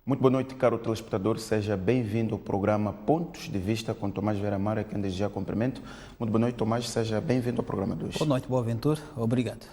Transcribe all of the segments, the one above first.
Muito boa noite, caro telespectador. Seja bem-vindo ao programa Pontos de Vista com Tomás Vera Amaro, quem desde já cumprimento. Muito boa noite, Tomás. Seja bem-vindo ao programa 2. Boa noite, Boaventura. Obrigado.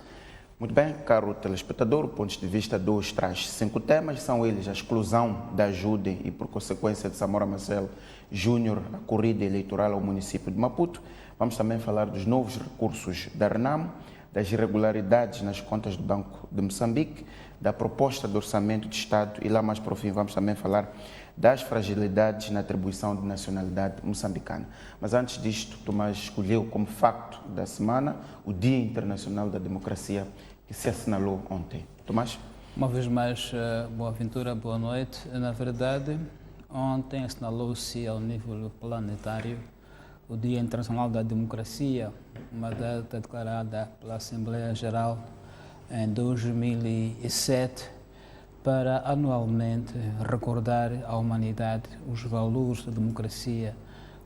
Muito bem, caro telespectador, Pontos de Vista 2 traz 5 temas. São eles a exclusão da ajuda e, por consequência, de Samora Machel Júnior na corrida eleitoral ao município de Maputo. Vamos também falar dos novos recursos da RENAMO, das irregularidades nas contas do Banco de Moçambique, da proposta de orçamento de Estado e lá mais para o fim vamos também falar das fragilidades na atribuição de nacionalidade moçambicana. Mas antes disto, Tomás escolheu como facto da semana o Dia Internacional da Democracia que se assinalou ontem. Tomás? Uma vez mais, Boaventura, boa noite. Na verdade, ontem assinalou-se ao nível planetário o Dia Internacional da Democracia, uma data declarada pela Assembleia Geral em 2007 para anualmente recordar à humanidade os valores da democracia,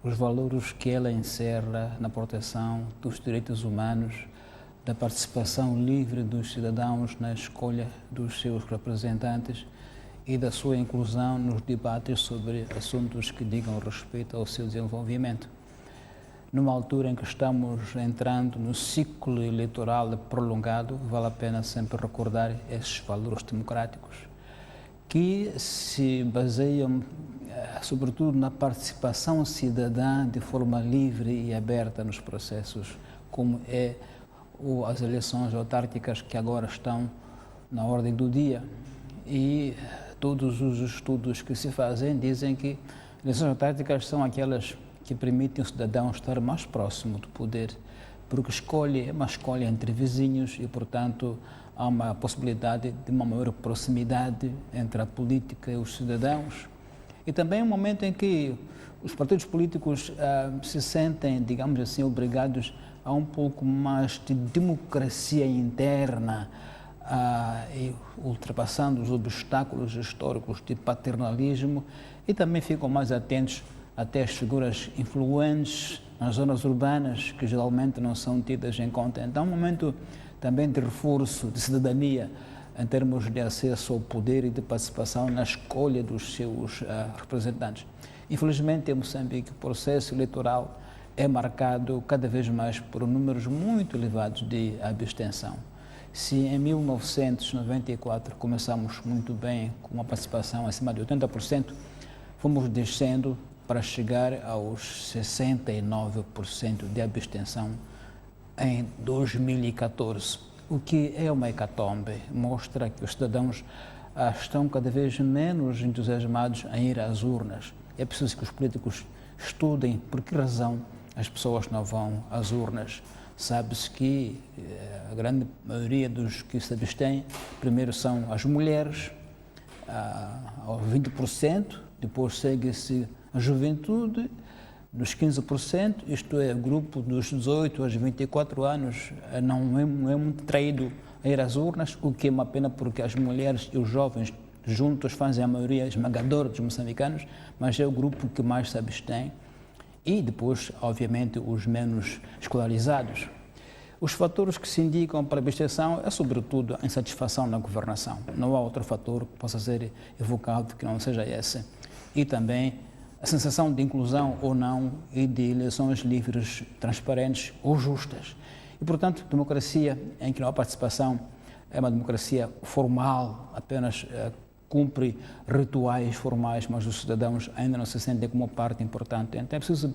os valores que ela encerra na proteção dos direitos humanos, da participação livre dos cidadãos na escolha dos seus representantes e da sua inclusão nos debates sobre assuntos que digam respeito ao seu desenvolvimento. Numa altura em que estamos entrando no ciclo eleitoral prolongado, vale a pena sempre recordar esses valores democráticos que se baseiam sobretudo na participação cidadã de forma livre e aberta nos processos, como as eleições autárquicas que agora estão na ordem do dia. E todos os estudos que se fazem dizem que eleições autárquicas são aquelas que permitem o cidadão estar mais próximo do poder, porque é uma escolha entre vizinhos e, portanto, há uma possibilidade de uma maior proximidade entre a política e os cidadãos. E também é um momento em que os partidos políticos se sentem, digamos assim, obrigados a um pouco mais de democracia interna, e ultrapassando os obstáculos históricos de paternalismo, e também ficam mais atentos até as figuras influentes nas zonas urbanas, que geralmente não são tidas em conta. Então, é um momento também de reforço de cidadania em termos de acesso ao poder e de participação na escolha dos seus representantes. Infelizmente, em Moçambique, o processo eleitoral é marcado cada vez mais por números muito elevados de abstenção. Se em 1994 começamos muito bem, com uma participação acima de 80%, fomos descendo para chegar aos 69% de abstenção em 2014, o que é uma hecatombe. Mostra que os cidadãos estão cada vez menos entusiasmados em ir às urnas. É preciso que os políticos estudem por que razão as pessoas não vão às urnas. Sabe-se que a grande maioria dos que se abstêm, primeiro são as mulheres, aos 20%, depois segue-se a juventude, dos 15%, isto é, o grupo dos 18 aos 24 anos não é muito traído a ir às urnas, o que é uma pena porque as mulheres e os jovens juntos fazem a maioria esmagadora dos moçambicanos, mas é o grupo que mais se abstém. E depois, obviamente, os menos escolarizados. Os fatores que se indicam para a abstenção é, sobretudo, a insatisfação na governação. Não há outro fator que possa ser evocado que não seja esse. E também a sensação de inclusão ou não e de eleições livres, transparentes ou justas. E, portanto, democracia em que não há participação é uma democracia formal, apenas cumpre rituais formais, mas os cidadãos ainda não se sentem como parte importante. Então é preciso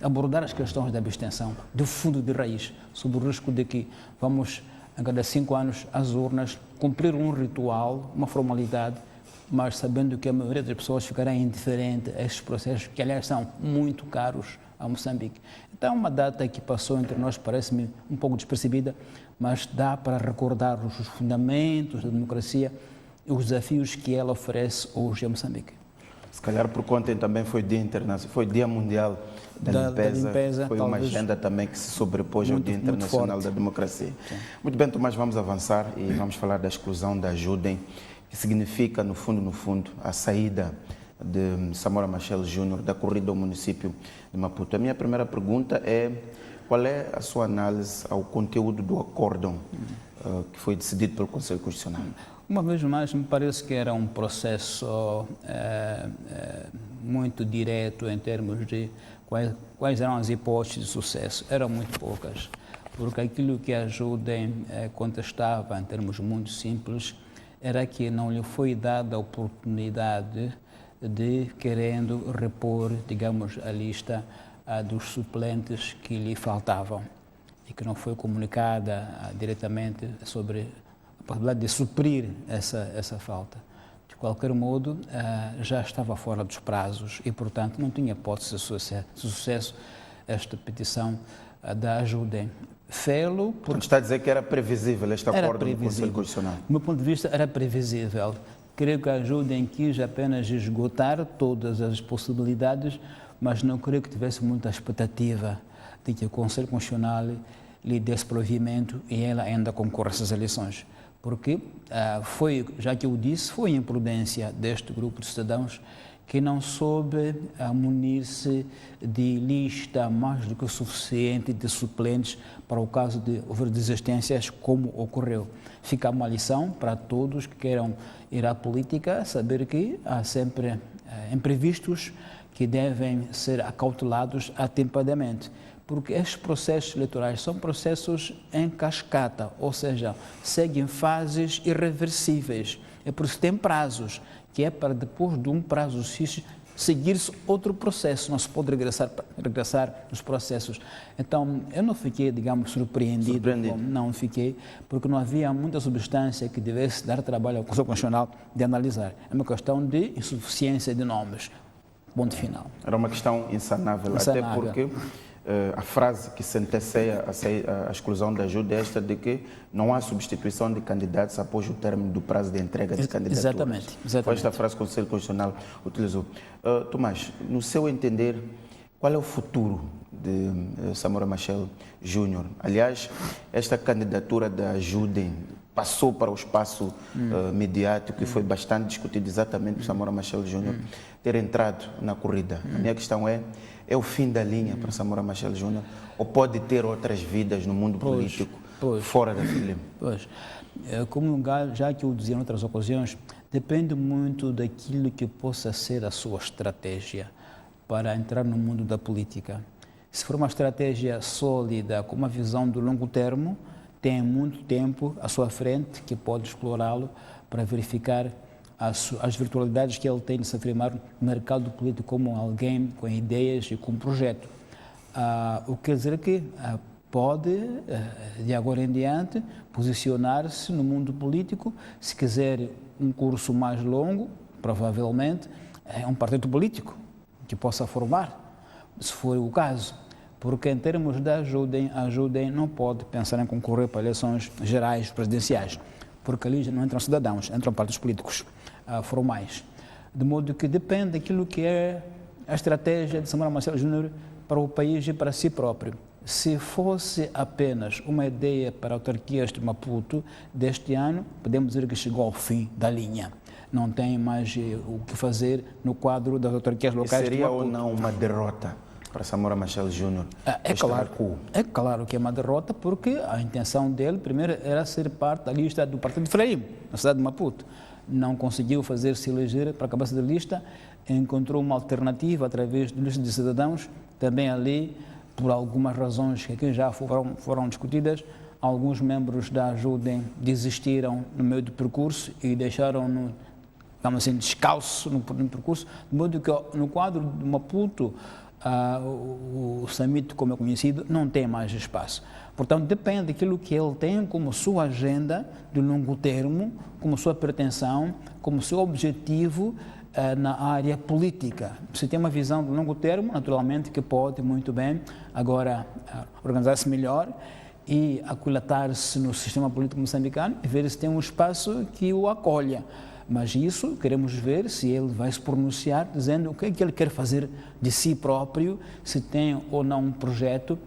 abordar as questões da abstenção, de fundo de raiz, sob o risco de que vamos, a cada 5 anos, às urnas, cumprir um ritual, uma formalidade, mas sabendo que a maioria das pessoas ficará indiferente a estes processos, que aliás são muito caros a Moçambique. Então, uma data que passou entre nós parece-me um pouco despercebida, mas dá para recordar os fundamentos da democracia e os desafios que ela oferece hoje a Moçambique. Se calhar por conta também foi Dia Internacional, foi Dia Mundial da Limpeza, foi uma agenda também que se sobrepôs ao Dia Internacional da Democracia. Sim. Muito bem, Tomás, vamos avançar e vamos falar da exclusão da ajuda, que significa, no fundo, a saída de Samora Machel Júnior da corrida ao município de Maputo. A minha primeira pergunta é: qual é a sua análise ao conteúdo do acórdão que foi decidido pelo Conselho Constitucional? O Uma vez mais, me parece que era um processo muito direto em termos de quais eram as hipóteses de sucesso. Eram muito poucas, porque aquilo que a Judem contestava, em termos muito simples, era que não lhe foi dada a oportunidade de, querendo repor, digamos, a lista dos suplentes que lhe faltavam e que não foi comunicada diretamente sobre a possibilidade de suprir essa falta. De qualquer modo, já estava fora dos prazos e, portanto, não tinha hipótese de sucesso esta petição da ajuda. Fê-lo porque está a dizer que era previsível este acordo do Conselho Constitucional. Do meu ponto de vista, era previsível. Creio que a ajuda quis apenas esgotar todas as possibilidades, mas não creio que tivesse muita expectativa de que o Conselho Constitucional lhe desse provimento e ela ainda concorresse às eleições. Porque foi, já que eu disse, foi imprudência deste grupo de cidadãos que não soube munir-se de lista mais do que o suficiente de suplentes para o caso de haver desistências, como ocorreu. Fica uma lição para todos que queiram ir à política, saber que há sempre imprevistos que devem ser acautelados atempadamente, porque estes processos eleitorais são processos em cascata, ou seja, seguem fases irreversíveis. É por isso que tem prazos, que é para depois de um prazo X seguir-se outro processo, não se pode regressar nos processos. Então, eu não fiquei, digamos, surpreendido. Não fiquei, porque não havia muita substância que devesse dar trabalho ao Conselho Constitucional de analisar. É uma questão de insuficiência de nomes. Ponto final. Era uma questão insanável. Até porque a frase que sentencia a exclusão da ajuda é esta de que não há substituição de candidatos após o término do prazo de entrega de candidaturas. Exatamente. Foi esta frase que o Conselho Constitucional utilizou. Tomás, no seu entender, qual é o futuro de Samora Machel Júnior? Aliás, esta candidatura da Ajudem passou para o espaço mediático e foi bastante discutido exatamente por Samora Machel Júnior ter entrado na corrida. A minha questão é o fim da linha para Samora Machel Júnior ou pode ter outras vidas no mundo político fora da Frelimo? Pois, como já que eu dizia em outras ocasiões, depende muito daquilo que possa ser a sua estratégia para entrar no mundo da política. Se for uma estratégia sólida, com uma visão de longo termo, tem muito tempo à sua frente que pode explorá-lo para verificar as virtualidades que ele tem de se afirmar no mercado político como alguém com ideias e com projeto. O que quer dizer que pode, de agora em diante, posicionar-se no mundo político, se quiser um curso mais longo, provavelmente, é um partido político que possa formar, se for o caso. Porque em termos da Ajudem não pode pensar em concorrer para eleições gerais presidenciais, porque ali já não entram cidadãos, entram partidos políticos formais. De modo que depende daquilo que é a estratégia de Samora Machel Júnior para o país e para si próprio. Se fosse apenas uma ideia para autarquias de Maputo deste ano, podemos dizer que chegou ao fim da linha. Não tem mais o que fazer no quadro das autarquias locais de Maputo. Seria ou não uma derrota para Samora Machel Júnior? É claro que é uma derrota, porque a intenção dele, primeiro, era ser parte da lista do Partido de Frelimo, na cidade de Maputo. Não conseguiu fazer-se eleger para a cabeça da lista, encontrou uma alternativa através de lista de cidadãos, também ali, por algumas razões que aqui já foram discutidas, alguns membros da Ajudem desistiram no meio do percurso e deixaram-no, digamos assim, descalço no percurso, de modo que no quadro de Maputo, o Samit, como é conhecido, não tem mais espaço. Portanto, depende daquilo que ele tem como sua agenda de longo termo, como sua pretensão, como seu objetivo na área política. Se tem uma visão de longo termo, naturalmente que pode muito bem agora organizar-se melhor e aquilatar-se no sistema político moçambicano e ver se tem um espaço que o acolha. Mas isso, queremos ver se ele vai se pronunciar dizendo o que é que ele quer fazer de si próprio, se tem ou não um projeto,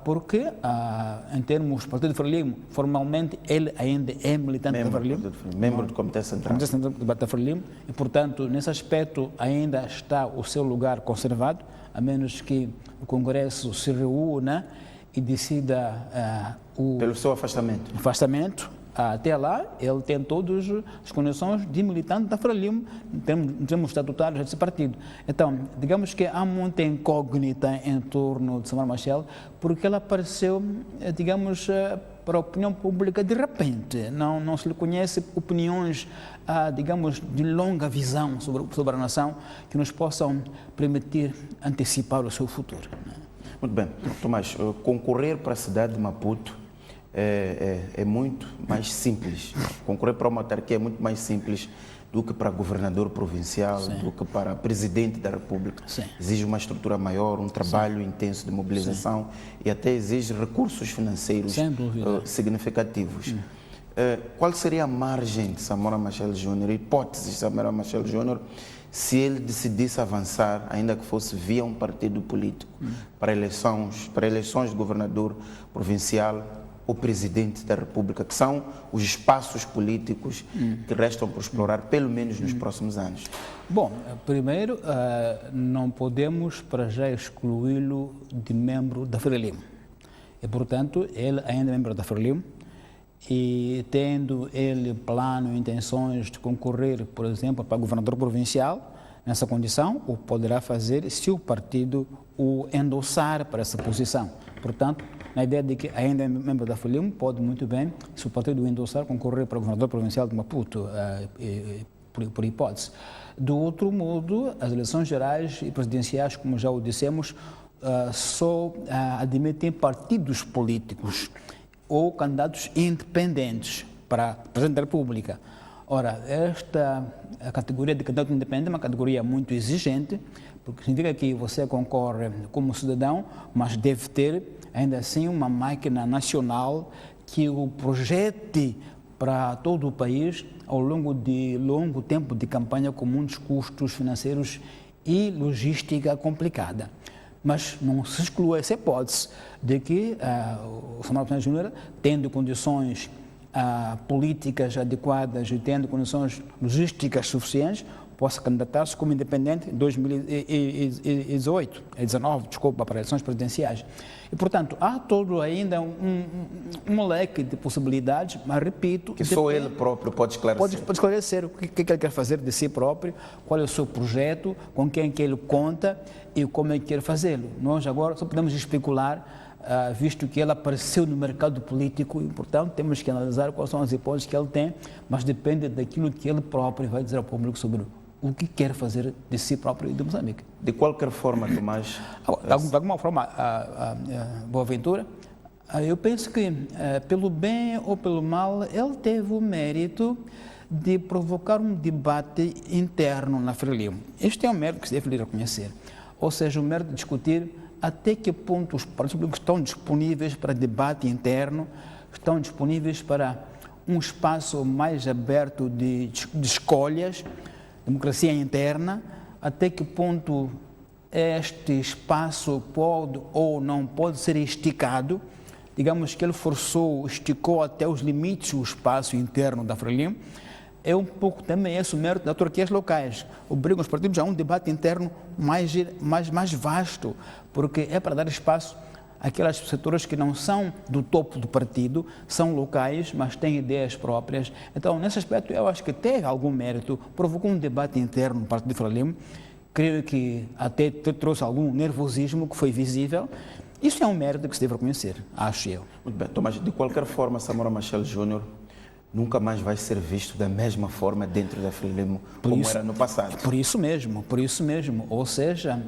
porque, em termos do Partido de Frelimo, formalmente ele ainda é militante do Frelimo. Membro do Comitê Central. Do Partido de Frelimo, e, portanto, nesse aspecto ainda está o seu lugar conservado, a menos que o Congresso se reúna e decida pelo seu afastamento. Até lá, ele tem todas as condições de militante da Frelimo, em termos estatutários desse partido. Então, digamos que há muita incógnita em torno de Samora Machel, porque ela apareceu, digamos, para a opinião pública de repente. Não se lhe conhece opiniões, digamos, de longa visão sobre a nação que nos possam permitir antecipar o seu futuro. Muito bem. Tomás, concorrer para a cidade de Maputo é muito mais simples. Concorrer para uma autarquia é muito mais simples do que para governador provincial, sim, do que para presidente da República. Sim. Exige uma estrutura maior, um trabalho, sim, intenso de mobilização, sim, e até exige recursos financeiros significativos. Qual seria a margem de Samora Machel Júnior, a hipótese de Samora Machel Júnior, se ele decidisse avançar, ainda que fosse via um partido político, para eleições de governador provincial ou presidente da República, que são os espaços políticos que restam por explorar, pelo menos nos próximos anos? Bom, primeiro, não podemos para já excluí-lo de membro da Frelimo. E, portanto, ele ainda é membro da Frelimo, e tendo ele plano e intenções de concorrer, por exemplo, para governador provincial, nessa condição, o poderá fazer se o partido o endossar para essa posição. Portanto, na ideia de que ainda é membro da Frelimo, pode muito bem, se o partido o endossar, concorrer para governador provincial de Maputo, por hipótese. Do outro modo, as eleições gerais e presidenciais, como já o dissemos, só admitem partidos políticos ou candidatos independentes para presidente da República. Ora, esta categoria de candidato independente é uma categoria muito exigente, porque significa que você concorre como cidadão, mas deve ter, ainda assim, uma máquina nacional que o projete para todo o país ao longo de longo tempo de campanha com muitos custos financeiros e logística complicada. Mas não se exclui essa hipótese de que o Samora Machel Júnior, tendo condições políticas adequadas e tendo condições logísticas suficientes, possa candidatar-se como independente em 2019, para eleições presidenciais. E, portanto, há todo ainda um leque de possibilidades, mas repito... Que só ele próprio pode esclarecer. Pode esclarecer o que ele quer fazer de si próprio, qual é o seu projeto, com quem que ele conta e como é que quer fazê-lo. Nós agora só podemos especular, visto que ele apareceu no mercado político, e, portanto, temos que analisar quais são as hipóteses que ele tem, mas depende daquilo que ele próprio vai dizer ao público sobre o que quer fazer de si próprio e de Moçambique. De qualquer forma, Tomás... De alguma forma, Boaventura, eu penso que, pelo bem ou pelo mal, ele teve o mérito de provocar um debate interno na Frelimo. Este é um mérito que se deve lhe reconhecer. Ou seja, o mérito de discutir até que ponto os partidos políticos estão disponíveis para debate interno, estão disponíveis para um espaço mais aberto de escolhas, democracia interna, até que ponto este espaço pode ou não pode ser esticado. Digamos que ele esticou até os limites o espaço interno da Frelimo. É um pouco também esse o mérito das autarquias locais. Obrigam os partidos a um debate interno mais vasto, porque é para dar espaço àquelas setores que não são do topo do partido, são locais, mas têm ideias próprias. Então, nesse aspecto, eu acho que teve algum mérito, provocou um debate interno no partido de Frelimo. Creio que até trouxe algum nervosismo que foi visível. Isso é um mérito que se deve reconhecer, acho eu. Muito bem, Tomás, de qualquer forma, Samora Machel Júnior nunca mais vai ser visto da mesma forma dentro da Frelimo como era no passado. Por isso mesmo. Ou seja,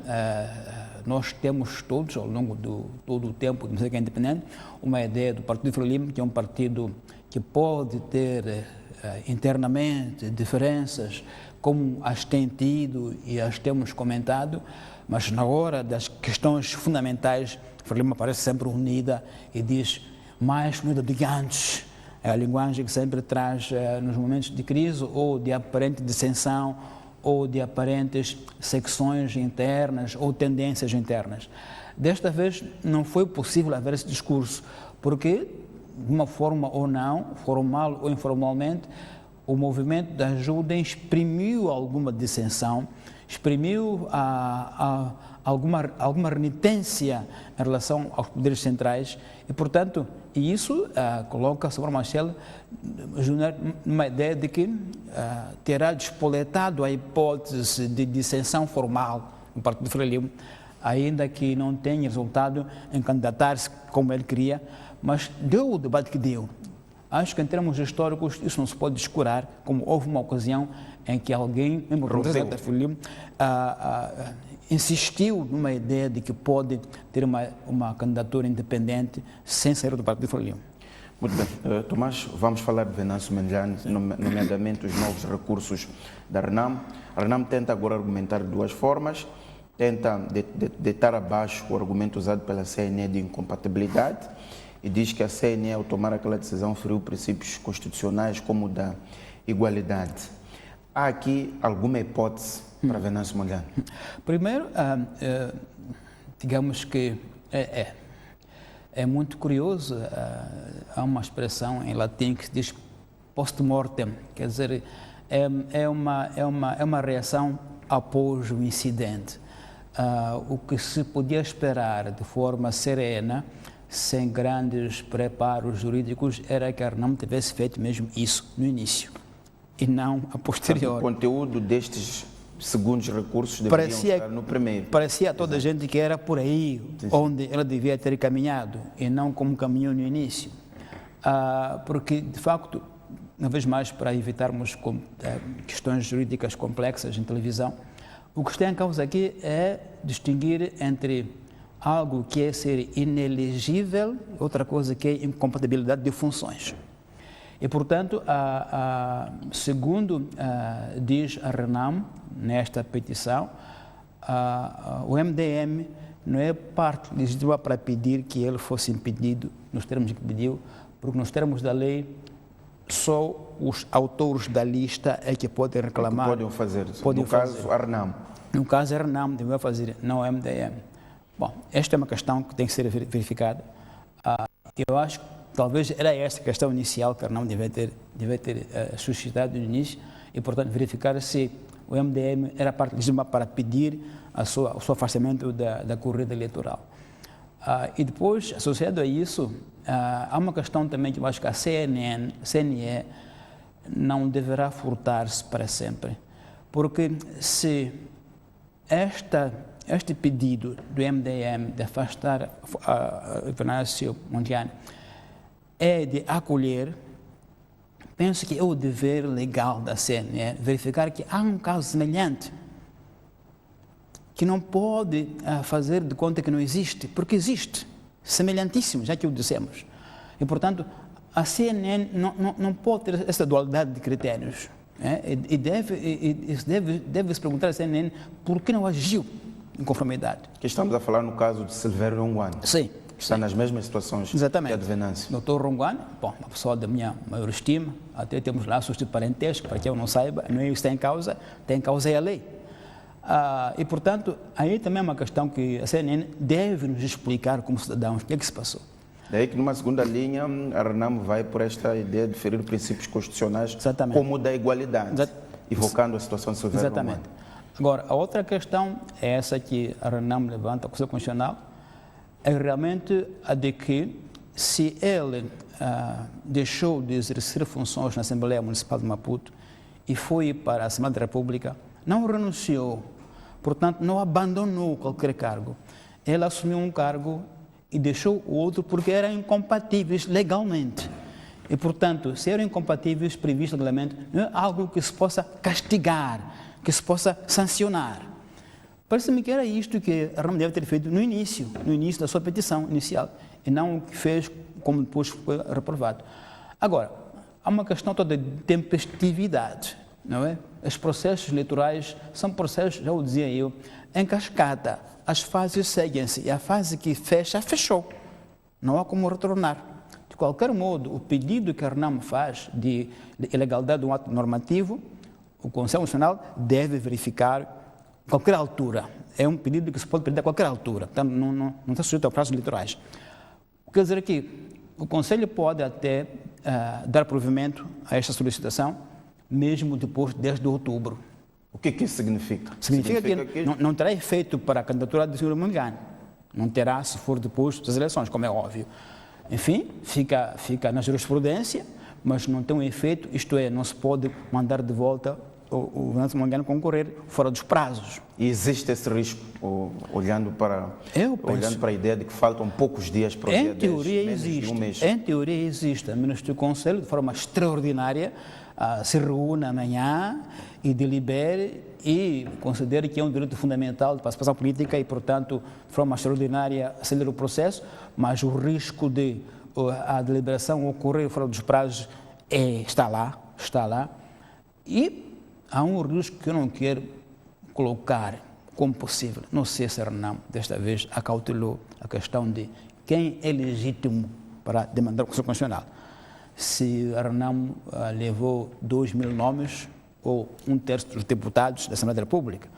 nós temos todos, ao longo de todo o tempo de Moçambique Independente, uma ideia do Partido Frelimo, que é um partido que pode ter internamente diferenças, como as tem tido e as temos comentado, mas na hora das questões fundamentais, a Frelimo aparece sempre unida e diz mais unida do que antes. É a linguagem que sempre traz nos momentos de crise ou de aparente dissensão ou de aparentes secções internas ou tendências internas. Desta vez não foi possível haver esse discurso, porque, de uma forma ou não, formal ou informalmente, o movimento da ajuda exprimiu alguma dissensão, exprimiu alguma renitência em relação aos poderes centrais e, portanto, isso coloca Samora Machel Júnior numa ideia de que terá despoletado a hipótese de dissensão formal no Partido Frelimo, ainda que não tenha resultado em candidatar-se como ele queria, mas deu o debate que deu. Acho que em termos históricos isso não se pode descurar, como houve uma ocasião em que alguém, mesmo o Presidente Frelimo, insistiu numa ideia de que pode ter uma candidatura independente sem sair do Partido Frelimo. Muito bem. Tomás, vamos falar de Venâncio Mondlane, nomeadamente os novos recursos da RENAM. A RENAM tenta agora argumentar de duas formas. Tenta deitar abaixo o argumento usado pela CNE de incompatibilidade e diz que a CNE, ao tomar aquela decisão, feriu princípios constitucionais como o da igualdade. Há aqui alguma hipótese para Venâncio Mondlane? Primeiro, digamos que é muito curioso, há uma expressão em latim que se diz post-mortem, quer dizer, é uma reação após o incidente. O que se podia esperar de forma serena, sem grandes preparos jurídicos, era que a RENAM tivesse feito mesmo isso no início e não a posteriori. O conteúdo destes segundos recursos deveriam estar no primeiro. Parecia a toda a gente que era por aí onde ela devia ter caminhado e não como caminhou no início. Porque, de facto, uma vez mais, para evitarmos questões jurídicas complexas em televisão, o que está em causa aqui é distinguir entre algo que é ser inelegível, outra coisa que é incompatibilidade de funções. E, portanto, segundo diz a RENAM, nesta petição, o MDM não é parte legítima para pedir que ele fosse impedido nos termos que pediu, porque nos termos da lei, só os autores da lista é que podem reclamar. Podem fazer isso. No caso, a RENAM. No caso, a RENAM devia fazer, não o MDM. Bom, esta é uma questão que tem que ser verificada. Eu acho que talvez era essa a questão inicial que a RENAM devia ter suscitado no início e, portanto, verificar se o MDM era parte legítima para pedir o seu afastamento da corrida eleitoral. E depois, associado a isso, há uma questão também que eu acho que a CNE não deverá furtar-se para sempre, porque se este pedido do MDM de afastar Venâncio Mondlane é de acolher, penso que é o dever legal da CNE verificar que há um caso semelhante, que não pode fazer de conta que não existe, porque existe, semelhantíssimo, já que o dissemos. E, portanto, a CNN não pode ter essa dualidade de critérios. E deve se perguntar à CNN por que não agiu em conformidade. Que estamos a falar no caso de Silvério Ronguane. Sim. Está nas mesmas situações que a de Venâncio. Dr. Ronguane, bom, uma pessoa da minha maior estima, até temos laços de parentesco, para quem eu não saiba, não é isso que está em causa, tem em causa é a lei. E, portanto, aí também é uma questão que a CNN deve nos explicar como cidadãos o que é que se passou. Daí que numa segunda linha a RENAM vai por esta ideia de ferir princípios constitucionais como o da igualdade, evocando a situação de Silvério Ronguane. Exatamente. Agora, a outra questão é essa que a RENAM levanta, a Conselho Constitucional, é realmente a de que se ele deixou de exercer funções na Assembleia Municipal de Maputo e foi para a Assembleia da República, não renunciou, portanto, não abandonou qualquer cargo. Ele assumiu um cargo e deixou o outro porque eram incompatíveis legalmente. E, portanto, se eram incompatíveis previstos legalmente, não é algo que se possa castigar, que se possa sancionar. Parece-me que era isto que a RENAM deve ter feito no início da sua petição inicial, e não o que fez como depois foi reprovado. Agora, há uma questão toda de tempestividade, não é? Os processos eleitorais são processos, já o dizia eu, em cascata. As fases seguem-se e a fase que fecha, fechou. Não há como retornar. De qualquer modo, o pedido que a RENAM faz de ilegalidade de um ato normativo, o Conselho Nacional deve verificar a qualquer altura. É um pedido que se pode pedir a qualquer altura, então, não está sujeito a prazos eleitorais. Quer dizer que o Conselho pode até dar provimento a esta solicitação, mesmo depois de 10 de outubro. que isso significa? Significa que não terá efeito para a candidatura do Sr. Mungane. Não terá, se for depois das eleições, como é óbvio. Enfim, fica na jurisprudência, mas não tem um efeito, isto é, não se pode mandar de volta o Venâncio Mondlane concorrer fora dos prazos. E existe esse risco, olhando para a ideia de que faltam poucos dias para o dia 10, menos de um mês? Em teoria existe. O Ministro do Conselho, de forma extraordinária, se reúne amanhã e delibere e considera que é um direito fundamental de participação política e, portanto, de forma extraordinária, acelera o processo, mas o risco de a deliberação ocorrer fora dos prazos está lá. E há um risco que eu não quero colocar como possível. Não sei se a RENAM, desta vez, acautelou a questão de quem é legítimo para demandar o Conselho Constitucional. Se a RENAM levou 2.000 nomes ou 1/3 dos deputados da Assembleia da República,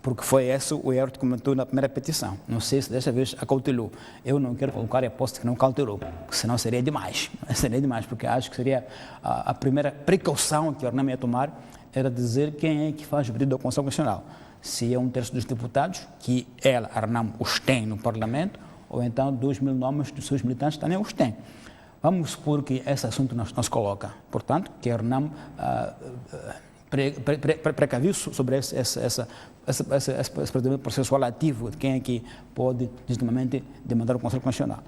porque foi esse o erro que comentou na primeira petição. Não sei se desta vez acautelou. Eu não quero colocar a hipótese que não cautelou, porque senão seria demais. Seria demais, porque acho que seria a primeira precaução que a RENAM ia tomar, era dizer quem é que faz o pedido ao Conselho Constitucional. Se é 1/3 dos deputados, que ela, a RENAM, os tem no Parlamento, ou então 2.000 nomes dos seus militantes também os tem. Vamos supor que esse assunto não se coloca. Portanto, que a RENAM precaviu sobre esse processual ativo de quem é que pode legitimamente demandar o Conselho Constitucional.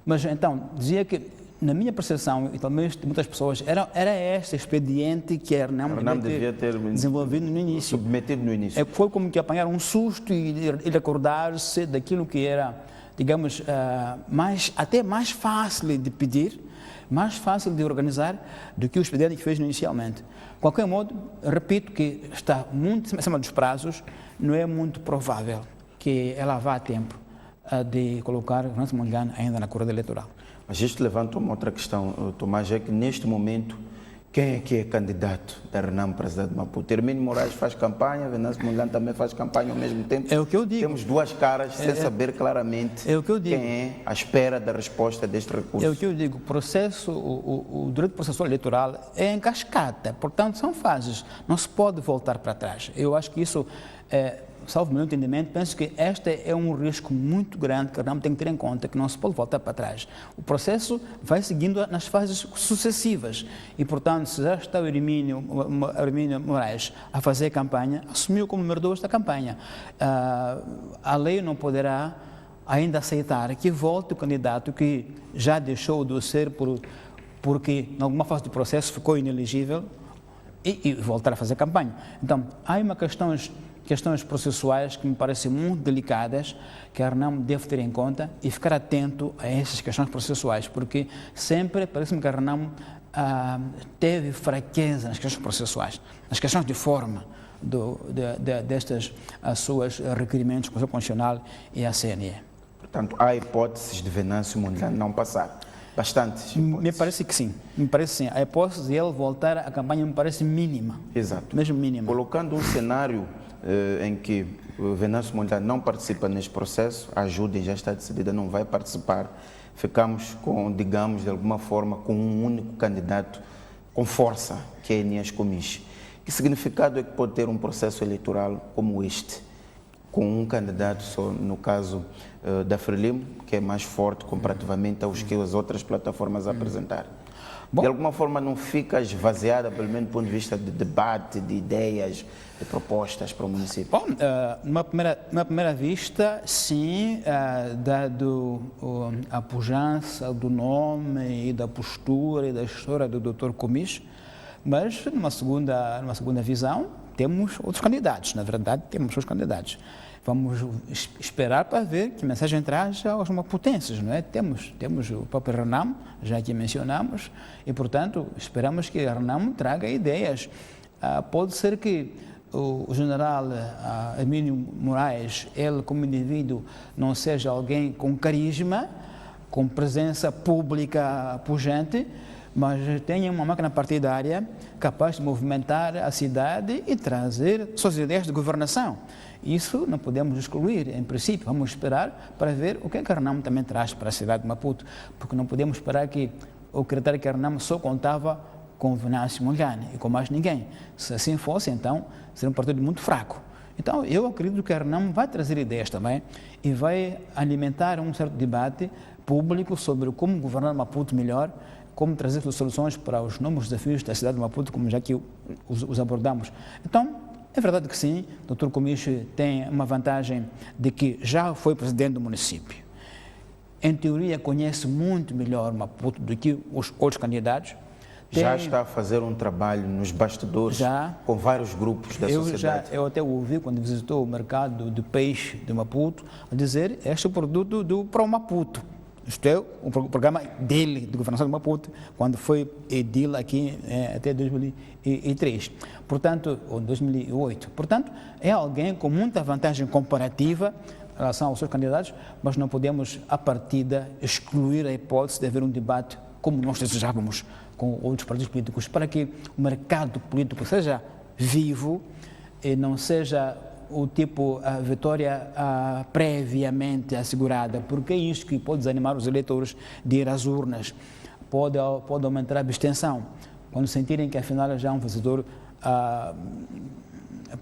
Mas então, dizia que, na minha percepção, e também de muitas pessoas, era esse expediente que a RENAM devia ter desenvolvido no início. Submetido no início. Foi como que apanhar um susto e recordar-se daquilo que era, digamos, até mais fácil de pedir, mais fácil de organizar do que o expediente que fez inicialmente. De qualquer modo, repito que está muito acima dos prazos, não é muito provável que ela vá a tempo de colocar o Venâncio Mondlane ainda na corrida eleitoral. Mas isto levanta uma outra questão, Tomás, é que neste momento, quem é que é candidato da RENAM para a cidade de Maputo? Hermínio Moraes faz campanha, Venâncio Mondlane também faz campanha ao mesmo tempo. É o que eu digo. Temos duas caras sem saber claramente quem é à espera da resposta deste recurso. É o que eu digo, o direito processual eleitoral é em cascata, portanto são fases, não se pode voltar para trás. Eu acho que isso, salvo o meu entendimento, penso que este é um risco muito grande que a RENAM tem que ter em conta, que não se pode voltar para trás. O processo vai seguindo nas fases sucessivas e, portanto, se já está o Hermínio Moraes a fazer campanha, assumiu como número 2 da campanha. A lei não poderá ainda aceitar que volte o candidato que já deixou de ser porque, em alguma fase do processo, ficou inelegível e voltar a fazer campanha. Então, há uma questões processuais que me parecem muito delicadas, que a RENAM deve ter em conta e ficar atento a essas questões processuais, porque sempre parece-me que a RENAM teve fraqueza nas questões processuais, nas questões de forma destas suas requerimentos do Conselho Constitucional e a CNE. Portanto, há hipóteses de Venâncio Mondlane não passar. Bastantes hipóteses. Me parece que sim. A hipótese de ele voltar à campanha me parece mínima. Exato. Mesmo mínima. Colocando um cenário em que o Venâncio Mondlane não participa neste processo, a ajuda já está decidida, não vai participar. Ficamos com, digamos, de alguma forma, com um único candidato com força, que é Enias Comiche. Que significado é que pode ter um processo eleitoral como este, com um candidato só, no caso da Frelimo, que é mais forte comparativamente aos que as outras plataformas apresentaram? Bom, de alguma forma não fica esvaziada, pelo menos do ponto de vista de debate, de ideias, de propostas para o município? Bom, numa primeira vista, sim, dado a pujança do nome e da postura e da história do Dr. Comiche, mas numa segunda visão temos outros candidatos, na verdade temos outros candidatos. Vamos esperar para ver que mensagem traz aos maputenses, não é? Temos o próprio RENAM, já que mencionamos, e, portanto, esperamos que a RENAM traga ideias. Pode ser que o general Hermínio Moraes, ele como indivíduo, não seja alguém com carisma, com presença pública pujante, mas tenha uma máquina partidária capaz de movimentar a cidade e trazer suas ideias de governação. Isso não podemos excluir, em princípio. Vamos esperar para ver o que a RENAM também traz para a cidade de Maputo, porque não podemos esperar ou acreditar que a RENAM só contava com Venâncio Mondlane e com mais ninguém. Se assim fosse, então, seria um partido muito fraco. Então, eu acredito que a RENAMO vai trazer ideias também e vai alimentar um certo debate público sobre como governar Maputo melhor, como trazer soluções para os inúmeros desafios da cidade de Maputo, como já que os abordamos. Então, é verdade que sim, o Dr. Comicho tem uma vantagem de que já foi presidente do município. Em teoria, conhece muito melhor Maputo do que os outros candidatos. Já está a fazer um trabalho nos bastidores com vários grupos da sociedade. Eu até ouvi, quando visitou o mercado de peixe de Maputo, a dizer este é o produto do Pro Maputo. Isto é o programa dele, de governação de Maputo, quando foi edil aqui até 2003, portanto, ou 2008. Portanto, é alguém com muita vantagem comparativa em relação aos seus candidatos, mas não podemos, à partida, excluir a hipótese de haver um debate como nós desejávamos com outros partidos políticos, para que o mercado político seja vivo e não seja o tipo a vitória previamente assegurada, porque é isso que pode desanimar os eleitores de ir às urnas, pode aumentar a abstenção, quando sentirem que afinal já é um vencedor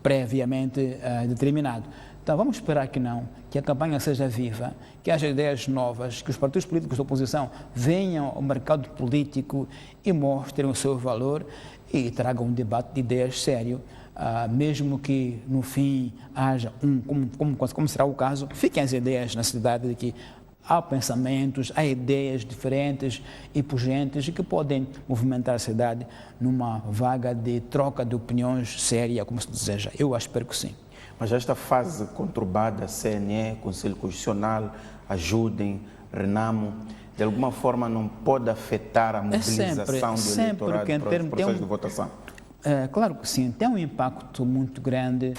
previamente determinado. Então vamos esperar que não, que a campanha seja viva, que haja ideias novas, que os partidos políticos da oposição venham ao mercado político e mostrem o seu valor e tragam um debate de ideias sério. Mesmo que no fim haja como será o caso, fiquem as ideias na cidade de que há pensamentos, há ideias diferentes e pungentes que podem movimentar a cidade numa vaga de troca de opiniões séria, como se deseja. Eu espero que sim. Mas esta fase conturbada, CNE, Conselho Constitucional, Ajudem, RENAMO, de alguma forma não pode afetar a mobilização do eleitorado para os processos de votação? Claro que sim, tem um impacto muito grande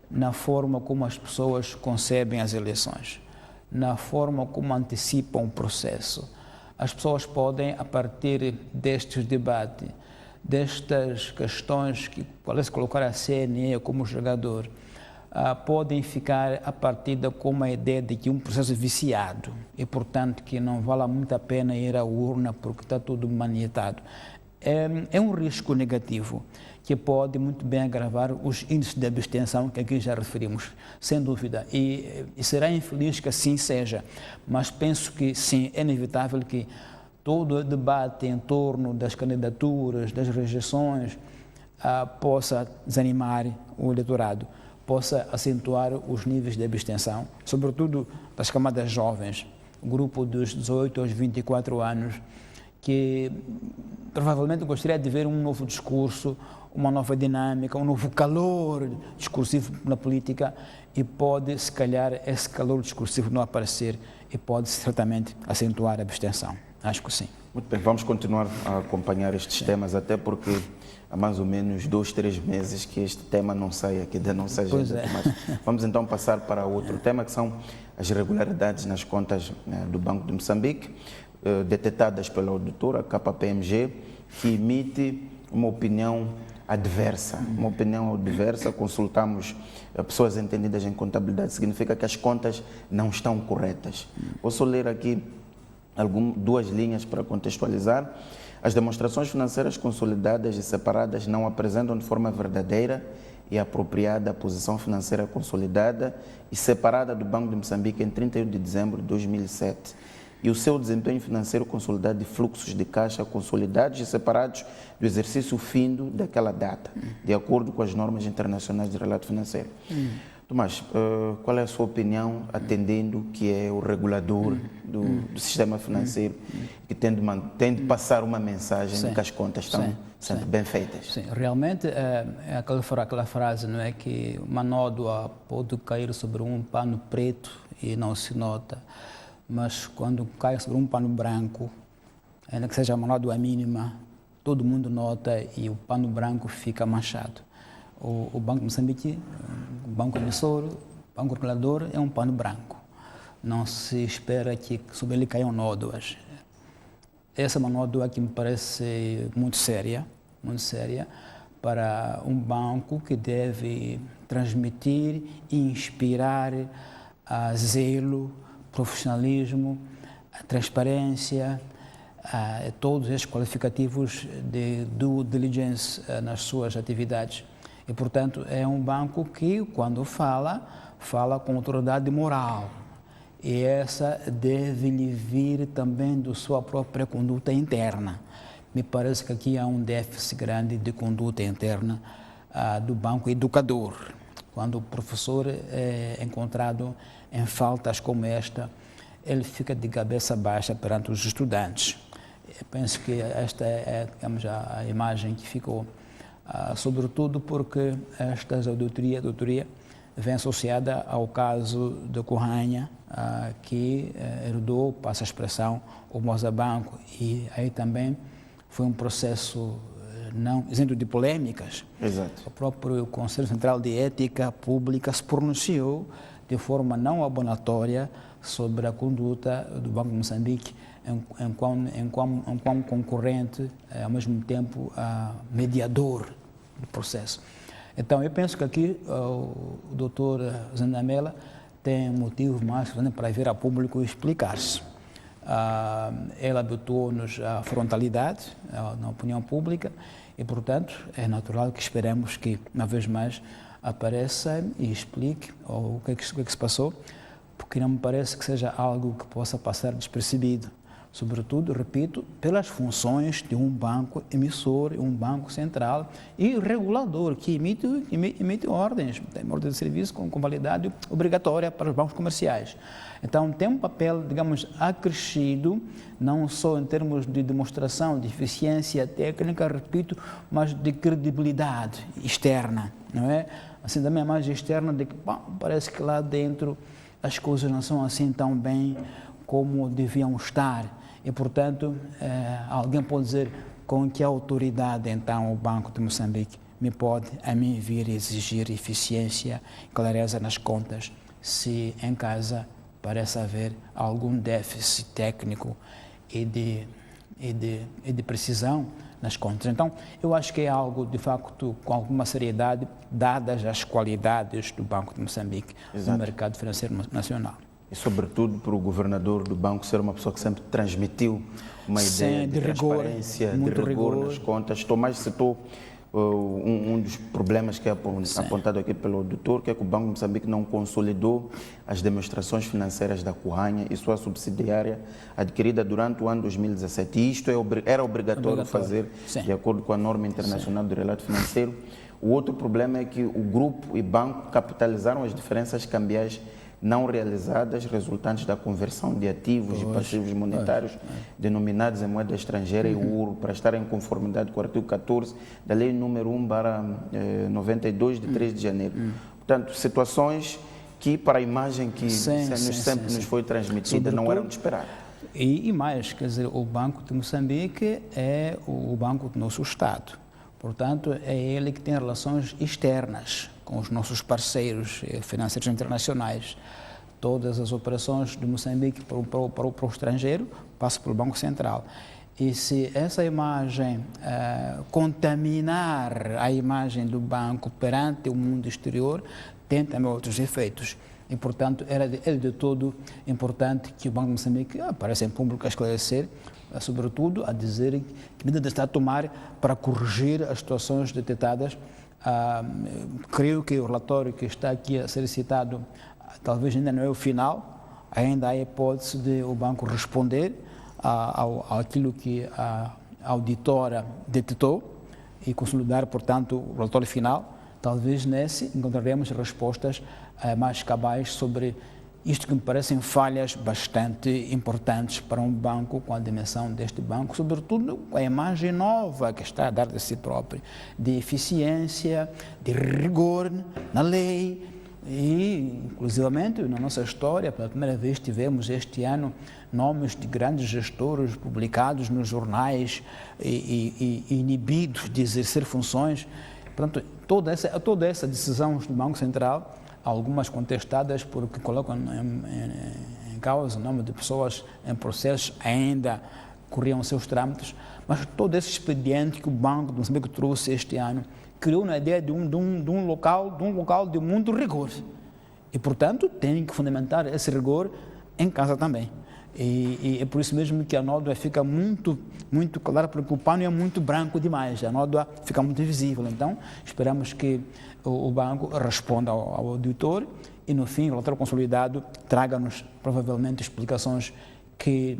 na forma como as pessoas concebem as eleições, na forma como antecipam o processo. As pessoas podem, a partir destes debates, destas questões que parece colocar a CNE como jogador, podem ficar a partida com uma ideia de que um processo é viciado e, portanto, que não vale muito a pena ir à urna porque está tudo manietado. É um risco negativo que pode muito bem agravar os índices de abstenção que aqui já referimos, sem dúvida. E será infeliz que assim seja, mas penso que sim, é inevitável que todo o debate em torno das candidaturas, das rejeições, possa desanimar o eleitorado, possa acentuar os níveis de abstenção, sobretudo das camadas jovens, o grupo dos 18 aos 24 anos, que provavelmente gostaria de ver um novo discurso, uma nova dinâmica, um novo calor discursivo na política e pode, se calhar, esse calor discursivo não aparecer e pode certamente acentuar a abstenção. Acho que sim. Muito bem, vamos continuar a acompanhar estes temas, até porque há mais ou menos 2, 3 meses que este tema não sai aqui da nossa agenda. Mas vamos então passar para outro tema, que são as irregularidades nas contas do Banco de Moçambique, detectadas pela auditora KPMG, que emite uma opinião adversa. Uma opinião adversa, consultamos pessoas entendidas em contabilidade, significa que as contas não estão corretas. Posso ler aqui duas linhas para contextualizar. As demonstrações financeiras consolidadas e separadas não apresentam de forma verdadeira e apropriada a posição financeira consolidada e separada do Banco de Moçambique em 31 de dezembro de 2007 e o seu desempenho financeiro consolidado de fluxos de caixa consolidados e separados do exercício findo daquela data, de acordo com as normas internacionais de relato financeiro. Tomás, qual é a sua opinião, atendendo que é o regulador do sistema financeiro, que tem de passar uma mensagem de que as contas estão sendo bem feitas? Sim, realmente é aquela frase, não é, que uma nódoa pode cair sobre um pano preto e não se nota, mas quando cai sobre um pano branco, ainda que seja uma nódoa mínima, todo mundo nota e o pano branco fica manchado. O Banco de Moçambique, o Banco Emissor, o Banco Regulador é um pano branco. Não se espera que sobre ele caiam nódoas. Essa é uma nódoa que me parece muito séria para um banco que deve transmitir e inspirar zelo, profissionalismo, transparência, todos estes qualificativos de due diligence nas suas atividades. E, portanto, é um banco que, quando fala com autoridade moral. E essa deve lhe vir também da sua própria conduta interna. Me parece que aqui há um déficit grande de conduta interna do banco educador. Quando o professor é encontrado em faltas como esta, ele fica de cabeça baixa perante os estudantes. Eu penso que esta é, digamos, a imagem que ficou, sobretudo porque esta auditoria vem associada ao caso de Corranha, que herdou, passa a expressão, o Mozabanco, e aí também foi um processo não isento de polêmicas. Exato. O próprio Conselho Central de Ética Pública se pronunciou de forma não abonatória sobre a conduta do Banco de Moçambique enquanto concorrente, ao mesmo tempo mediador do processo. Então, eu penso que aqui o doutor Zandamela tem motivo mais para vir a público explicar-se. Ele habituou-nos à frontalidade na opinião pública e, portanto, é natural que esperemos que, uma vez mais, apareça e explique o que é que se passou, porque não me parece que seja algo que possa passar despercebido. Sobretudo, repito, pelas funções de um banco emissor, um banco central e regulador, que emite ordens, tem ordem de serviço com validade obrigatória para os bancos comerciais. Então, tem um papel, digamos, acrescido, não só em termos de demonstração de eficiência técnica, repito, mas de credibilidade externa, não é? Assim, também a imagem externa de que, parece que lá dentro as coisas não são assim tão bem como deviam estar. E, portanto, alguém pode dizer com que autoridade, então, o Banco de Moçambique me pode, a mim, vir exigir eficiência, clareza nas contas, se em casa parece haver algum déficit técnico e de precisão nas contas. Então, eu acho que é algo, de facto, com alguma seriedade, dadas as qualidades do Banco de Moçambique no mercado financeiro nacional. E, sobretudo, para o governador do banco ser uma pessoa que sempre transmitiu uma ideia de transparência, de rigor nas contas. Tomás citou um dos problemas que é apontado aqui pelo doutor, que é que o Banco de Moçambique não consolidou as demonstrações financeiras da Corranha e sua subsidiária adquirida durante o ano 2017. E isto era obrigatório fazer, de acordo com a norma internacional do relato financeiro. O outro problema é que o grupo e banco capitalizaram as diferenças cambiais não realizadas, resultantes da conversão de ativos e passivos monetários denominados em moeda estrangeira e euro, para estar em conformidade com o artigo 14 da Lei número 1/92, de 3 de janeiro. Portanto, situações que, para a imagem que sempre nos foi transmitida, não eram de esperar. E mais, quer dizer, o Banco de Moçambique é o banco do nosso Estado. Portanto, é ele que tem relações externas com os nossos parceiros financeiros internacionais. Todas as operações de Moçambique para o estrangeiro passam pelo Banco Central. E se essa imagem contaminar a imagem do banco perante o mundo exterior, tem também outros efeitos. E, portanto, é de todo importante que o Banco de Moçambique apareça em público a esclarecer, sobretudo a dizer que medidas está a tomar para corrigir as situações detectadas. Creio que o relatório que está aqui a ser citado talvez ainda não é o final, ainda há a hipótese de o banco responder àquilo que a auditora detectou e consolidar, portanto, o relatório final. Talvez nesse encontraremos respostas mais cabais sobre isto que me parecem falhas bastante importantes para um banco com a dimensão deste banco, sobretudo com a imagem nova que está a dar de si próprio, de eficiência, de rigor na lei e, inclusivamente, na nossa história, pela primeira vez tivemos este ano nomes de grandes gestores publicados nos jornais e inibidos de exercer funções. Portanto, toda essa decisão do Banco Central, algumas contestadas porque colocam em causa o nome de pessoas em processos, ainda corriam seus trâmites, mas todo esse expediente que o Banco de Moçambique trouxe este ano criou na ideia de um local de muito rigor. E, portanto, tem que fundamentar esse rigor em casa também. E é por isso mesmo que a nódoa fica muito clara, porque o pano é muito branco demais, a nódoa fica muito invisível. Então, esperamos que o banco responda ao auditor e, no fim, o relatório consolidado traga-nos, provavelmente, explicações que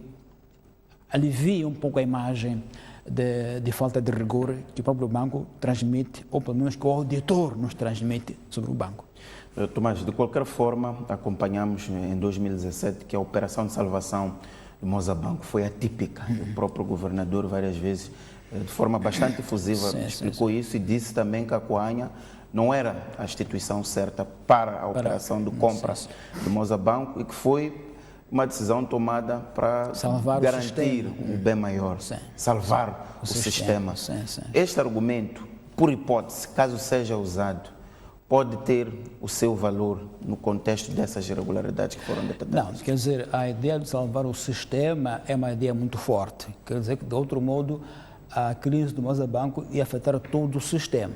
aliviem um pouco a imagem de falta de rigor que o próprio banco transmite, ou pelo menos que o auditor nos transmite sobre o banco. Tomás, de qualquer forma, acompanhamos em 2017 que a operação de salvação do Mozabanco foi atípica. O próprio governador, várias vezes, de forma bastante efusiva, explicou isso e disse também que a Coanha não era a instituição certa para a operação de compra do Mozabanco e que foi uma decisão tomada para garantir o bem maior, salvar o sistema. Este argumento, por hipótese, caso seja usado, pode ter o seu valor no contexto dessas irregularidades que foram detectadas? Não, quer dizer, a ideia de salvar o sistema é uma ideia muito forte. Quer dizer que, de outro modo, a crise do Mozabanco ia afetar todo o sistema.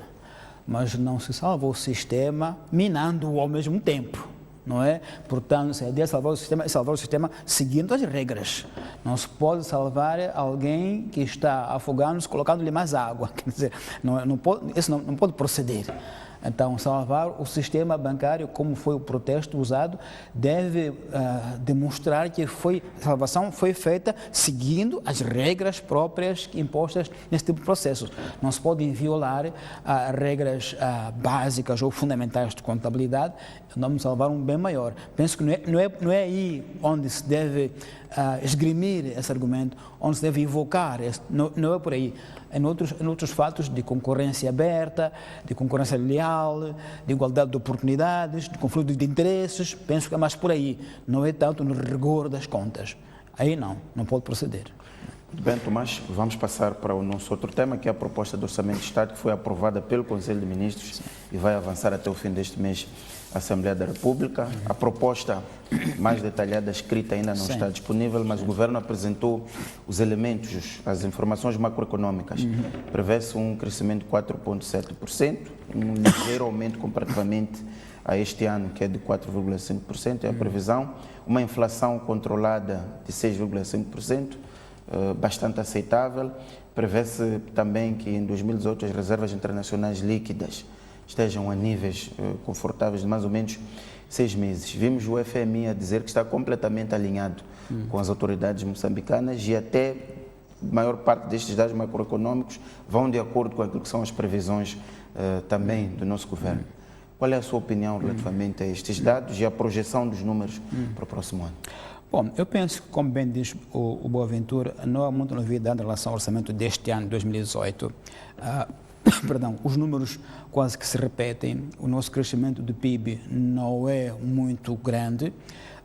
Mas não se salva o sistema minando-o ao mesmo tempo, não é? Portanto, a ideia de salvar o sistema seguindo as regras. Não se pode salvar alguém que está afogando-se colocando-lhe mais água. Quer dizer, isso não pode proceder. Então, salvar o sistema bancário, como foi o protesto usado, deve demonstrar que a salvação foi feita seguindo as regras próprias impostas nesse tipo de processos. Não se podem violar regras básicas ou fundamentais de contabilidade em nome de salvar um bem maior. Penso que não é aí onde se deve esgrimir esse argumento, onde se deve invocar, não é por aí. Em outros fatos de concorrência aberta, de concorrência leal, de igualdade de oportunidades, de conflito de interesses, penso que é mais por aí, não é tanto no rigor das contas. Aí não pode proceder. Muito bem, Tomás, vamos passar para o nosso outro tema, que é a proposta de Orçamento de Estado, que foi aprovada pelo Conselho de Ministros e vai avançar até o fim deste mês na Assembleia da República. A proposta mais detalhada, escrita, ainda não está disponível, mas o Governo apresentou os elementos, as informações macroeconômicas. Prevê-se um crescimento de 4,7%, um ligeiro aumento comparativamente a este ano, que é de 4,5%, é a previsão. Uma inflação controlada de 6,5%, bastante aceitável. Prevê-se também que em 2018 as reservas internacionais líquidas estejam a níveis confortáveis de mais ou menos 6 meses. Vimos o FMI a dizer que está completamente alinhado com as autoridades moçambicanas e até a maior parte destes dados macroeconômicos vão de acordo com aquilo que são as previsões também do nosso governo. Qual é a sua opinião relativamente a estes dados e a projeção dos números para o próximo ano? Bom, eu penso que, como bem diz o Boaventura, não há muita novidade em relação ao orçamento deste ano, 2018. Os números quase que se repetem. O nosso crescimento do PIB não é muito grande.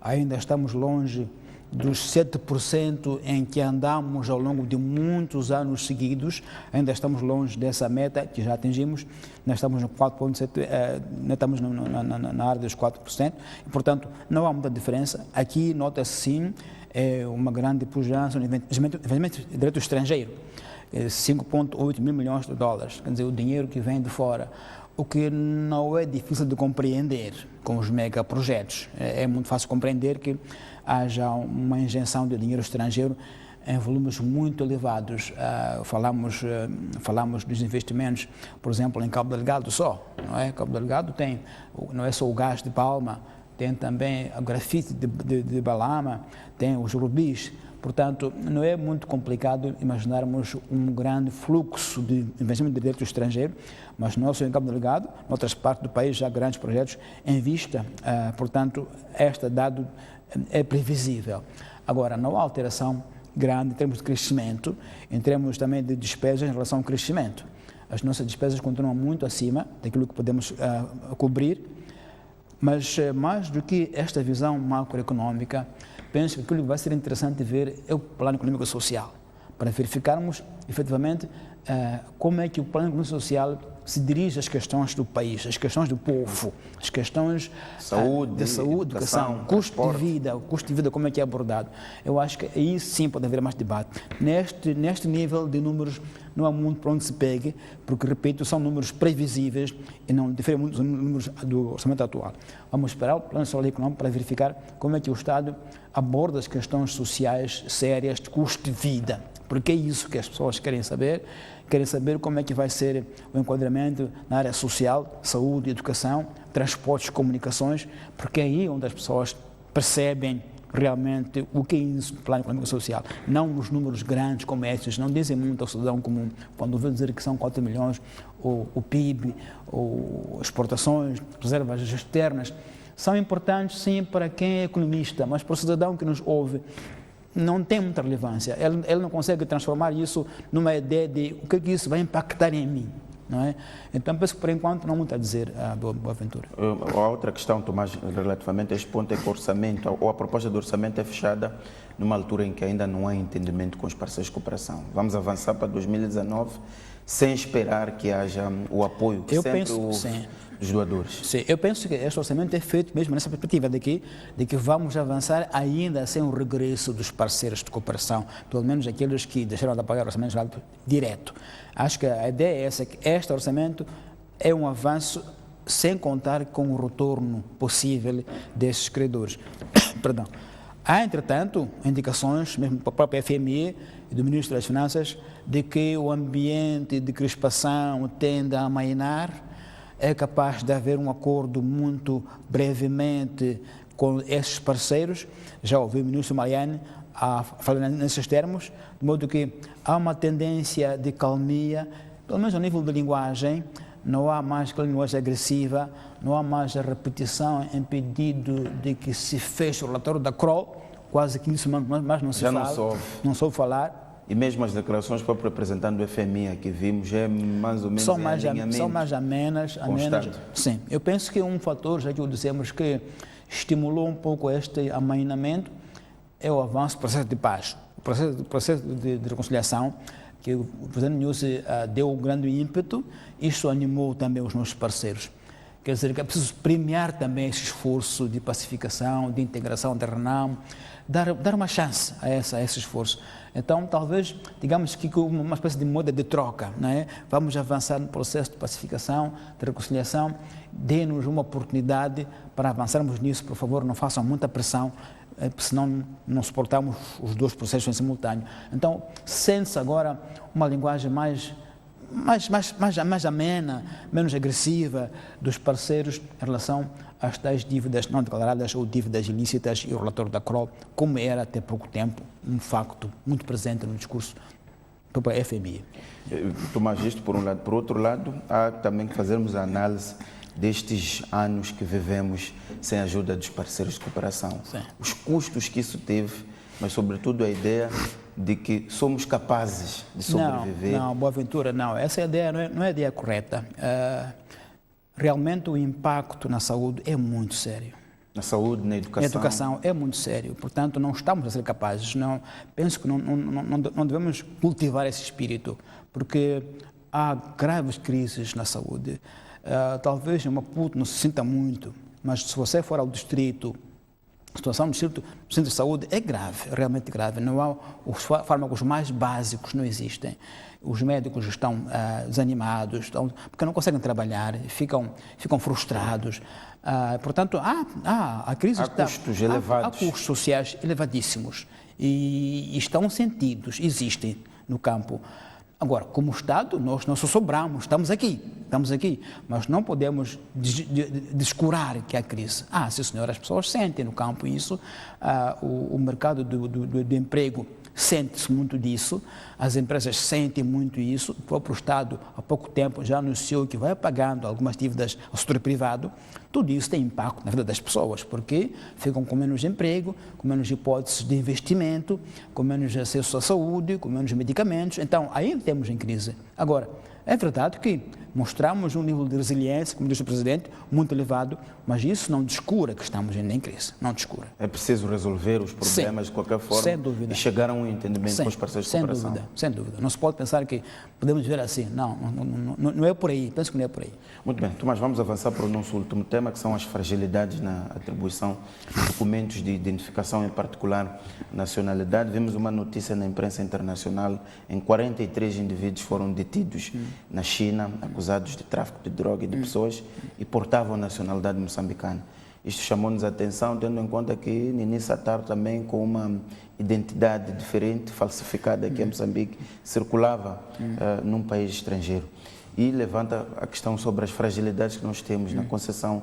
Ainda estamos longe dos 7% em que andamos ao longo de muitos anos seguidos. Ainda estamos longe dessa meta que já atingimos. Nós estamos no 4,7%, estamos na área dos 4%. E, portanto, não há muita diferença. Aqui, nota-se sim, uma grande pujança no investimento direto estrangeiro. 5,8 mil milhões de dólares, quer dizer, o dinheiro que vem de fora, o que não é difícil de compreender com os megaprojetos. É muito fácil compreender que haja uma injeção de dinheiro estrangeiro em volumes muito elevados. Falamos dos investimentos, por exemplo, em Cabo Delgado só, não é? Cabo Delgado tem, não é só o gás de Palma, tem também o grafite de Balama, tem os rubis. Portanto, não é muito complicado imaginarmos um grande fluxo de investimento direto estrangeiro, mas não só em Cabo Delgado, em outras partes do país já há grandes projetos em vista, portanto, este dado é previsível. Agora, não há alteração grande em termos de crescimento, em termos também de despesas em relação ao crescimento. As nossas despesas continuam muito acima daquilo que podemos cobrir, mas mais do que esta visão macroeconômica, penso que aquilo que vai ser interessante ver é o plano econômico social, para verificarmos, efetivamente, como é que o plano econômico social se dirige às questões do país, às questões do povo, às questões de saúde, educação, custo de vida, como é que é abordado. Eu acho que aí sim pode haver mais debate. Neste nível de números, não há muito para onde se pegue, porque, repito, são números previsíveis e não diferem muito dos números do orçamento atual. Vamos esperar o Plano Nacional Econômico para verificar como é que o Estado aborda as questões sociais sérias de custo de vida, porque é isso que as pessoas querem saber como é que vai ser o enquadramento na área social, saúde, educação, transportes, comunicações, porque é aí onde as pessoas percebem realmente o que é isso no plano econômico e social, não nos números grandes como estes, não dizem muito ao cidadão comum, quando ouve dizer que são 4 milhões, o PIB, ou exportações, reservas externas, são importantes sim para quem é economista, mas para o cidadão que nos ouve, não tem muita relevância, ele não consegue transformar isso numa ideia de o que é que isso vai impactar em mim. Não é? Então, penso que por enquanto não há muito a dizer a Boaventura. A outra questão, Tomás, relativamente a este ponto é que o orçamento, ou a proposta do orçamento é fechada numa altura em que ainda não há entendimento com os parceiros de cooperação. Vamos avançar para 2019 sem esperar que haja o apoio que dos doadores. Sim, eu penso que este orçamento é feito mesmo nessa perspectiva de que vamos avançar ainda sem o regresso dos parceiros de cooperação, pelo menos aqueles que deixaram de pagar o orçamento geral direto. Acho que a ideia é essa, que este orçamento é um avanço sem contar com o retorno possível desses credores. Perdão. Há, entretanto, indicações, mesmo para a própria FMI e do Ministro das Finanças, de que o ambiente de crispação tende a amainar, é capaz de haver um acordo muito brevemente com esses parceiros. Já ouvi o Ministro Mariani falar nesses termos, de modo que há uma tendência de calmia, pelo menos ao nível de linguagem, não há mais aquela linguagem agressiva, não há mais a repetição em pedido de que se feche o relatório da CROL, quase 15 semanas, mas não se fala, não soube falar. E mesmo as declarações do próprio representante do FMI que vimos é mais ou menos são mais amenas. Sim, eu penso que um fator, já que o dissemos, que estimulou um pouco este amainamento é o avanço do processo de paz. O processo de reconciliação, que o presidente Nyusi deu um grande ímpeto, isso animou também os nossos parceiros. Quer dizer, que é preciso premiar também esse esforço de pacificação, de integração terrenal, dar uma chance a esse esforço. Então, talvez, digamos que com uma espécie de moda de troca, não é? Vamos avançar no processo de pacificação, de reconciliação, dê-nos uma oportunidade para avançarmos nisso, por favor, não façam muita pressão, senão não suportamos os dois processos em simultâneo. Então, sente-se agora uma linguagem mais amena, menos agressiva dos parceiros em relação às tais dívidas não declaradas ou dívidas ilícitas e o relatório da CROL, como era até pouco tempo um facto muito presente no discurso do FMI. Tomás, isto por um lado. Por outro lado, há também que fazermos a análise destes anos que vivemos sem a ajuda dos parceiros de cooperação. Sim. Os custos que isso teve, mas sobretudo a ideia de que somos capazes de sobreviver. Não, Boaventura, não. Essa ideia não é a ideia correta. Realmente o impacto na saúde é muito sério. Na saúde, na educação? Na educação é muito sério. Portanto, não estamos a ser capazes. Não, penso que não devemos cultivar esse espírito, porque há graves crises na saúde. Talvez em Maputo não se sinta muito, mas se você for ao distrito, a situação no centro de saúde é grave, realmente grave. Não há, os fármacos mais básicos não existem. Os médicos estão desanimados, porque não conseguem trabalhar, ficam frustrados. Portanto, a crise está... Custos elevados. Há custos sociais elevadíssimos e estão sentidos, existem no campo. Agora, como Estado, nós não sobramos, estamos aqui, mas não podemos descurar que há crise. Sim senhor, as pessoas sentem no campo isso, o mercado do emprego sente-se muito disso, as empresas sentem muito isso, o próprio Estado há pouco tempo já anunciou que vai pagando algumas dívidas ao setor privado. Tudo isso tem impacto na vida das pessoas, porque ficam com menos emprego, com menos hipóteses de investimento, com menos acesso à saúde, com menos medicamentos. Então, aí temos em crise. Agora, é verdade que mostramos um nível de resiliência, como disse o Presidente, muito elevado, mas isso não descura que estamos ainda em crise, não descura. É preciso resolver os problemas de qualquer forma sem dúvida. E chegar a um entendimento com os parceiros de cooperação. Sem dúvida. Não se pode pensar que podemos ver assim. Não é por aí. Penso que não é por aí. Muito bem, Tomás, vamos avançar para o nosso último tema, que são as fragilidades na atribuição de documentos de identificação, em particular nacionalidade. Vimos uma notícia na imprensa internacional em 43 indivíduos foram detidos na China, acusados de tráfico de droga e de pessoas e portavam nacionalidade moçambicana. Isto chamou-nos a atenção, tendo em conta que Nini Satar também, com uma identidade diferente, falsificada aqui em Moçambique, circulava num país estrangeiro. E levanta a questão sobre as fragilidades que nós temos na concessão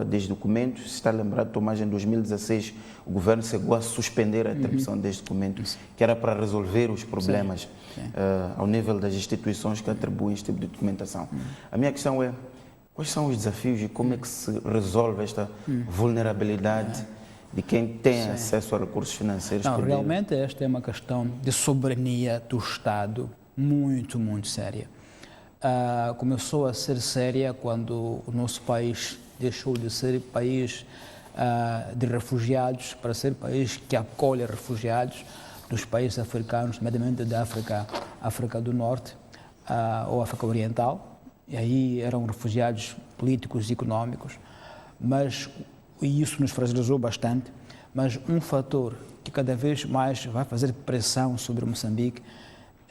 destes documentos. Se está lembrado, Tomás, em 2016, o governo chegou a suspender a atribuição deste documento, que era para resolver os problemas ao nível das instituições que atribuem este tipo de documentação. A minha questão é, quais são os desafios e como é que se resolve esta vulnerabilidade de quem tem acesso a recursos financeiros? Não, realmente esta é uma questão de soberania do Estado muito, muito séria. Começou a ser séria quando o nosso país deixou de ser país de refugiados para ser país que acolhe refugiados dos países africanos, nomeadamente da África do Norte ou África Oriental. E aí eram refugiados políticos e económicos, e isso nos fragilizou bastante. Mas um fator que cada vez mais vai fazer pressão sobre Moçambique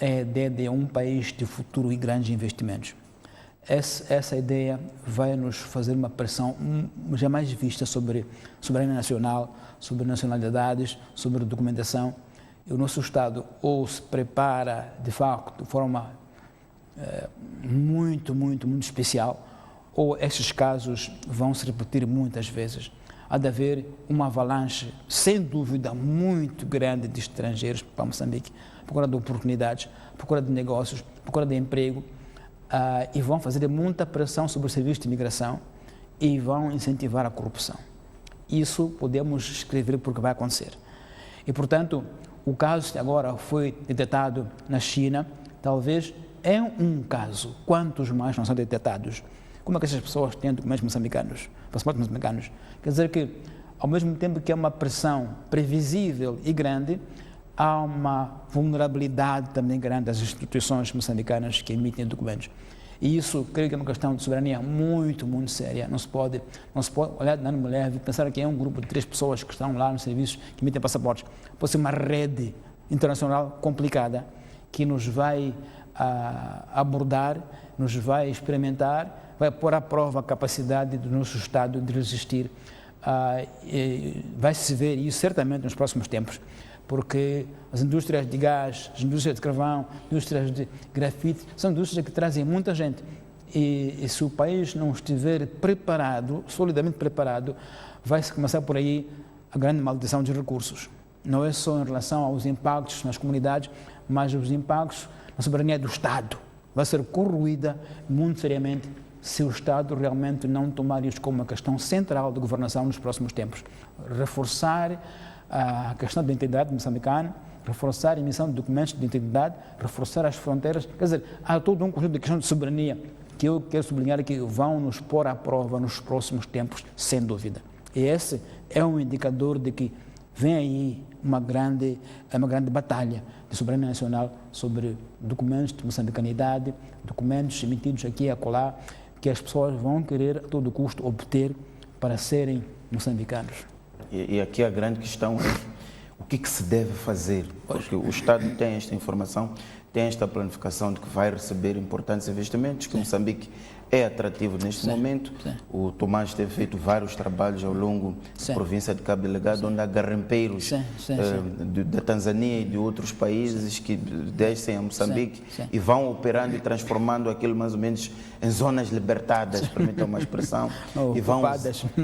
é a ideia de um país de futuro e grandes investimentos. Essa ideia vai nos fazer uma pressão jamais vista sobre soberania nacional, sobre nacionalidades, sobre documentação. E o nosso Estado ou se prepara, de facto, de forma muito especial, ou esses casos vão se repetir muitas vezes. Há de haver uma avalanche, sem dúvida, muito grande de estrangeiros para Moçambique, procura de oportunidades, procura de negócios, procura de emprego, e vão fazer muita pressão sobre o serviço de imigração e vão incentivar a corrupção. Isso podemos escrever porque vai acontecer. E, portanto, o caso que agora foi detectado na China, talvez é um caso. Quantos mais não são detectados? Como é que essas pessoas têm documentos moçambicanos, passaportes moçambicanos? Quer dizer que, ao mesmo tempo que é uma pressão previsível e grande, há uma vulnerabilidade também grande das instituições moçambicanas que emitem documentos. E isso, creio que é uma questão de soberania muito séria. Não se pode olhar de maneira leve e pensar que é um grupo de 3 pessoas que estão lá nos serviços que emitem passaportes. Pode ser uma rede internacional complicada que nos vai abordar, nos vai experimentar, vai pôr à prova a capacidade do nosso Estado de resistir. Vai-se ver isso certamente nos próximos tempos, porque as indústrias de gás, as indústrias de carvão, indústrias de grafite, são indústrias que trazem muita gente. E se o país não estiver preparado, solidamente preparado, vai-se começar por aí a grande maldição de recursos. Não é só em relação aos impactos nas comunidades, mas os impactos na soberania do Estado. Vai ser corroída muito seriamente se o Estado realmente não tomar isto como uma questão central de governação nos próximos tempos. Reforçar a questão da identidade moçambicana, reforçar a emissão de documentos de identidade, reforçar as fronteiras. Quer dizer, há todo um conjunto de questões de soberania que eu quero sublinhar que vão nos pôr à prova nos próximos tempos, sem dúvida. E esse é um indicador de que vem aí uma grande batalha de soberania nacional sobre documentos de moçambicanidade, documentos emitidos aqui e acolá, que as pessoas vão querer a todo custo obter para serem moçambicanos. E aqui a grande questão é o que se deve fazer, porque o Estado tem esta informação, tem esta planificação de que vai receber importantes investimentos, que Moçambique é atrativo neste momento. O Tomás teve feito vários trabalhos ao longo da província de Cabo Delgado, onde há garimpeiros da Tanzânia e de outros países que descem a Moçambique e vão operando e transformando aquilo mais ou menos em zonas libertadas, permitam uma expressão, e vão,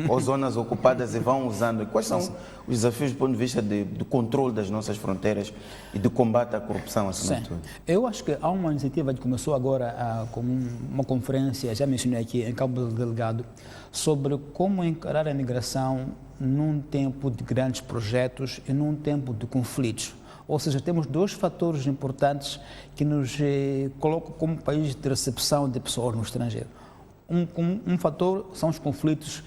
ou zonas ocupadas, e vão usando. Quais são os desafios do ponto de vista do controle das nossas fronteiras e do combate à corrupção, acima de tudo? Eu acho que há uma iniciativa que começou agora com uma conferência, já mencionei aqui, em Cabo Delgado, sobre como encarar a migração num tempo de grandes projetos e num tempo de conflitos. Ou seja, temos dois fatores importantes que nos colocam como país de recepção de pessoas no estrangeiro. Um fator são os conflitos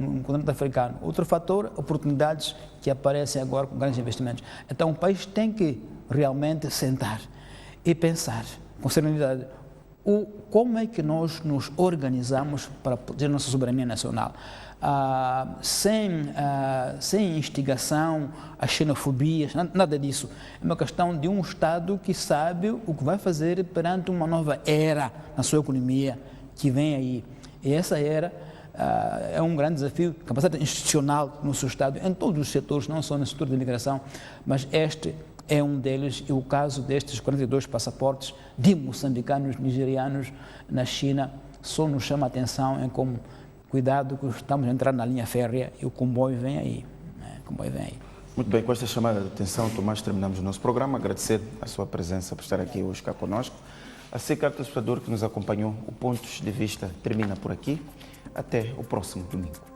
no continente africano. Outro fator, oportunidades que aparecem agora com grandes investimentos. Então, o país tem que realmente sentar e pensar com serenidade como é que nós nos organizamos para proteger nossa soberania nacional. Sem instigação, a xenofobia, nada disso. É uma questão de um Estado que sabe o que vai fazer perante uma nova era na sua economia que vem aí. E essa era é um grande desafio, capacidade institucional no seu Estado, em todos os setores, não só no setor de imigração, mas este é um deles, e o caso destes 42 passaportes de moçambicanos, nigerianos na China, só nos chama a atenção em como, cuidado, que estamos a entrar na linha férrea e o comboio vem aí. O comboio vem aí. Muito bem, com esta chamada de atenção, Tomás, terminamos o nosso programa. Agradecer a sua presença por estar aqui hoje cá conosco. A si, caro telespectador que nos acompanhou, o Pontos de Vista termina por aqui. Até o próximo domingo.